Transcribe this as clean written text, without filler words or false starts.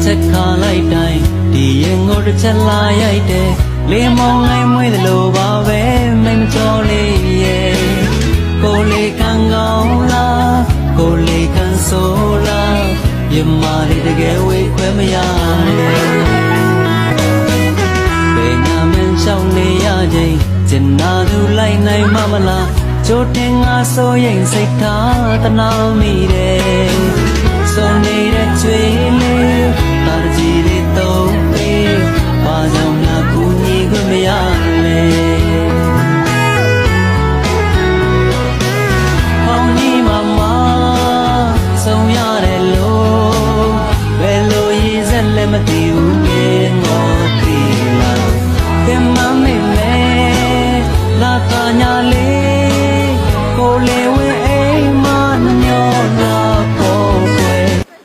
ချက်ခါလိုက်တိုင်းဒီရင်ကိုတစ်ချက်လာရိုက်တယ်လေမောင်လိုက်မွေးသလိုပါပဲမိမတော်လေးရဲ့ကိုလေးကံကောင်းလားကိုလေးကံဆိုးလားမြမလေးတကယ်ဝေးခွဲမရနဲ့ဘယ်ငါမင်းချောင်းနေရခြင်းကျင်နာသူလိုက်နိုင်မမလားချိုးတင်ငါဆိုရင်စိတ်ထားတနာမိတယ်